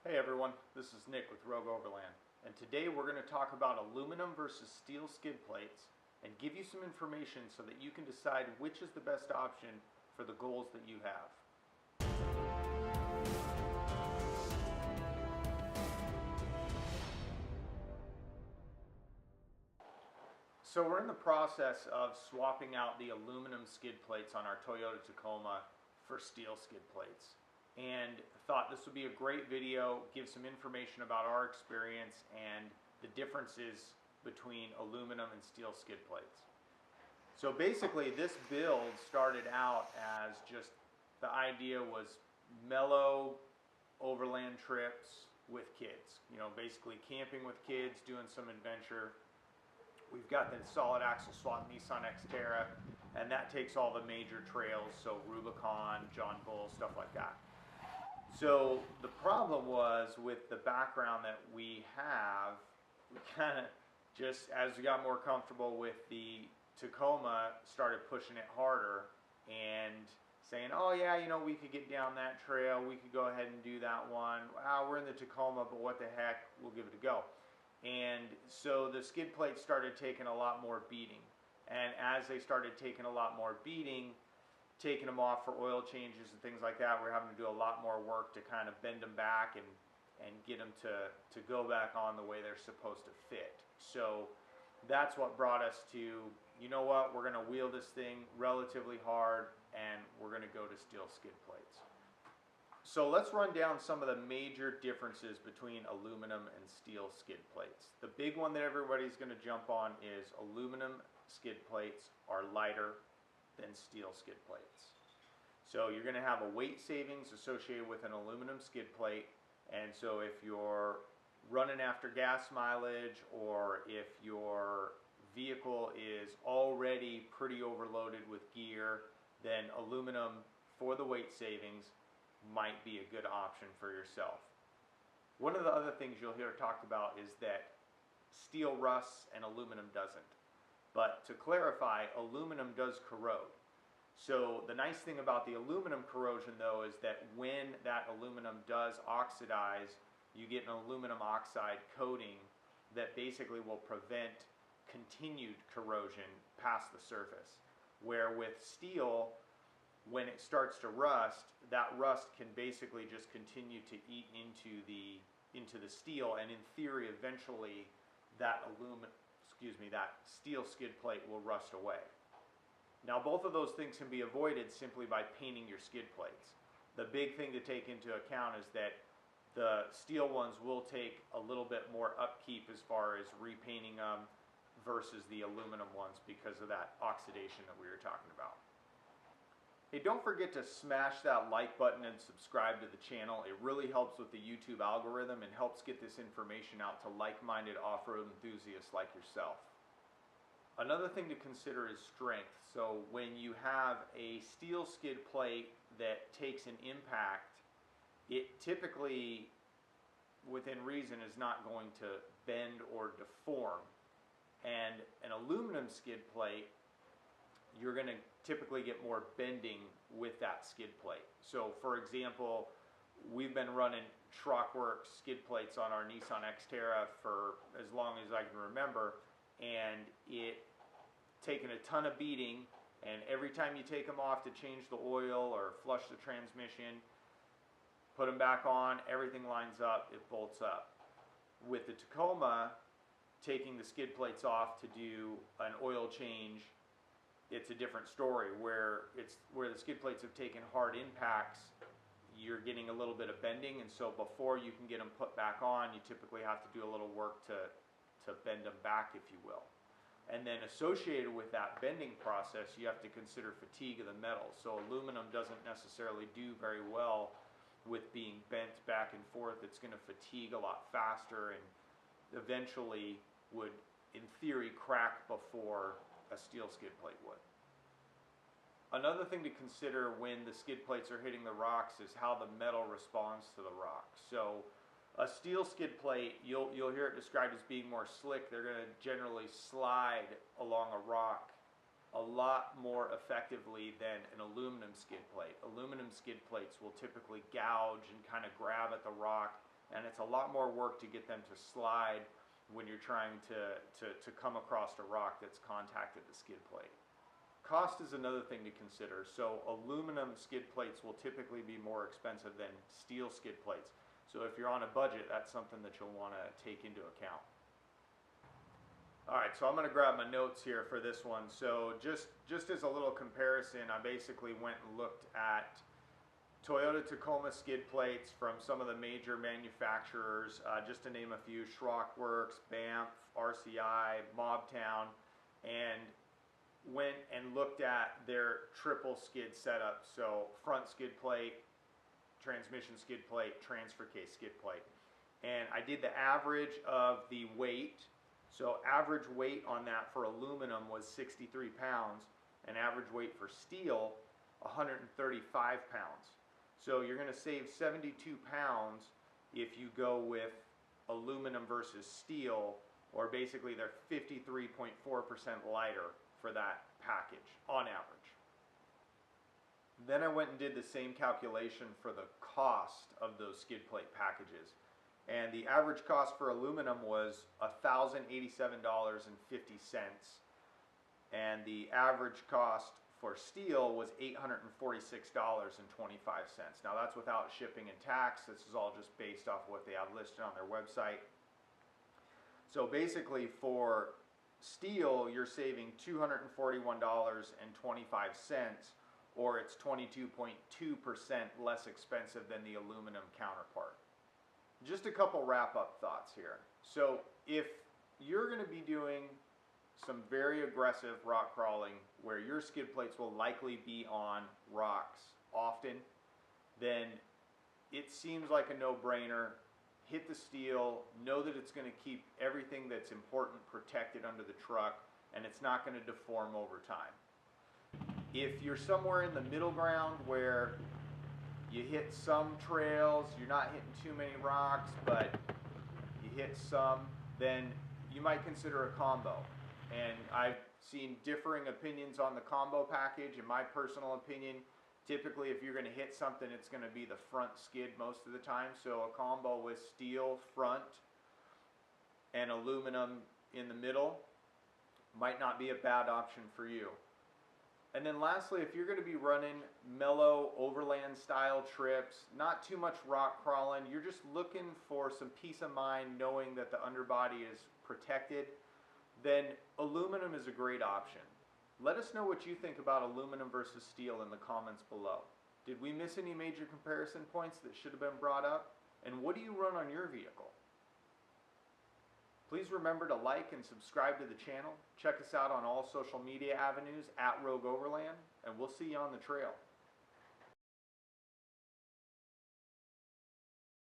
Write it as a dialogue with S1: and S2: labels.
S1: Hey everyone, this is Nick with Rogue Overland, and today we're going to talk about aluminum versus steel skid plates and give you some information so that you can decide which is the best option for the goals that you have. So we're in the process of swapping out the aluminum skid plates on our Toyota Tacoma for steel skid plates. And thought this would be a great video, give some information about our experience and the differences between aluminum and steel skid plates. So basically this build started out as just, the idea was mellow overland trips with kids. You know, basically camping with kids, doing some adventure. We've got the solid axle swap Nissan Xterra, and that takes all the major trails, so Rubicon, John Bull, stuff like that. So the problem was with the background that we have, we kind of just, as we got more comfortable with the Tacoma, started pushing it harder and saying, oh yeah, you know, we could get down that trail, we could go ahead and do that one. Wow, we're in the Tacoma, but what the heck, we'll give it a go. And so the skid plates started taking a lot more beating. And as they started taking a lot more beating, taking them off for oil changes and things like that, we're having to do a lot more work to kind of bend them back and get them to go back on the way they're supposed to fit. So that's what brought us to, you know what, we're going to wheel this thing relatively hard and we're going to go to steel skid plates. So let's run down some of the major differences between aluminum and steel skid plates. The big one that everybody's going to jump on is aluminum skid plates are lighter than steel skid plates. So you're going to have a weight savings associated with an aluminum skid plate, and so if you're running after gas mileage or if your vehicle is already pretty overloaded with gear, then aluminum for the weight savings might be a good option for yourself. One of the other things you'll hear talked about is that steel rusts and aluminum doesn't. But to clarify, aluminum does corrode. So the nice thing about the aluminum corrosion though is that when that aluminum does oxidize, you get an aluminum oxide coating that basically will prevent continued corrosion past the surface. Where with steel, when it starts to rust, that rust can basically just continue to eat into the steel, and in theory eventually that that steel skid plate will rust away. Now both of those things can be avoided simply by painting your skid plates. The big thing to take into account is that the steel ones will take a little bit more upkeep as far as repainting them versus the aluminum ones because of that oxidation that we were talking about. Hey, don't forget to smash that like button and subscribe to the channel. It really helps with the YouTube algorithm and helps get this information out to like-minded off-road enthusiasts like yourself. Another thing to consider is strength. So when you have a steel skid plate that takes an impact, it typically, within reason, is not going to bend or deform. And an aluminum skid plate, you're going to typically get more bending with that skid plate. So for example, we've been running Shrockworks skid plates on our Nissan Xterra for as long as I can remember, and it taken a ton of beating, and every time you take them off to change the oil or flush the transmission, put them back on, everything lines up, it bolts up. With the Tacoma, taking the skid plates off to do an oil change, it's a different story. Where the skid plates have taken hard impacts, you're getting a little bit of bending, and so before you can get them put back on, you typically have to do a little work to bend them back, if you will. And then associated with that bending process, you have to consider fatigue of the metal. So aluminum doesn't necessarily do very well with being bent back and forth. It's going to fatigue a lot faster and eventually would, in theory, crack before a steel skid plate would. Another thing to consider when the skid plates are hitting the rocks is how the metal responds to the rock. So a steel skid plate, you'll hear it described as being more slick. They're going to generally slide along a rock a lot more effectively than an aluminum skid plate. Aluminum skid plates will typically gouge and kind of grab at the rock and it's a lot more work to get them to slide when you're trying to come across a rock that's contacted the skid plate. Cost is another thing to consider. So aluminum skid plates will typically be more expensive than steel skid plates. So if you're on a budget, that's something that you'll want to take into account. Alright, so I'm going to grab my notes here for this one. So just as a little comparison, I basically went and looked at Toyota Tacoma skid plates from some of the major manufacturers, just to name a few: Shrockworks, Banff, RCI, Mobtown, and went and looked at their triple skid setup. So front skid plate, transmission skid plate, transfer case skid plate. And I did the average of the weight. So average weight on that for aluminum was 63 pounds, and average weight for steel 135 pounds. So you're going to save 72 pounds if you go with aluminum versus steel, or basically they're 53.4% lighter for that package on average. Then I went and did the same calculation for the cost of those skid plate packages. And the average cost for aluminum was $1,087.50. And the average cost for steel was $846.25. Now that's without shipping and tax. This is all just based off what they have listed on their website. So basically for steel, you're saving $241.25, or it's 22.2% less expensive than the aluminum counterpart. Just a couple wrap-up thoughts here. So if you're going to be doing some very aggressive rock crawling where your skid plates will likely be on rocks often, then it seems like a no-brainer. Hit the steel, know that it's going to keep everything that's important protected under the truck, and it's not going to deform over time. If you're somewhere in the middle ground where you hit some trails, you're not hitting too many rocks, but you hit some, then you might consider a combo. And I've seen differing opinions on the combo package. In my personal opinion, typically if you're going to hit something, it's going to be the front skid most of the time. So a combo with steel front and aluminum in the middle might not be a bad option for you. And then lastly, if you're going to be running mellow overland style trips, not too much rock crawling, you're just looking for some peace of mind knowing that the underbody is protected, then aluminum is a great option. Let us know what you think about aluminum versus steel in the comments below. Did we miss any major comparison points that should have been brought up? And what do you run on your vehicle? Please remember to like and subscribe to the channel. Check us out on all social media avenues @RogueOverland, and we'll see you on the trail.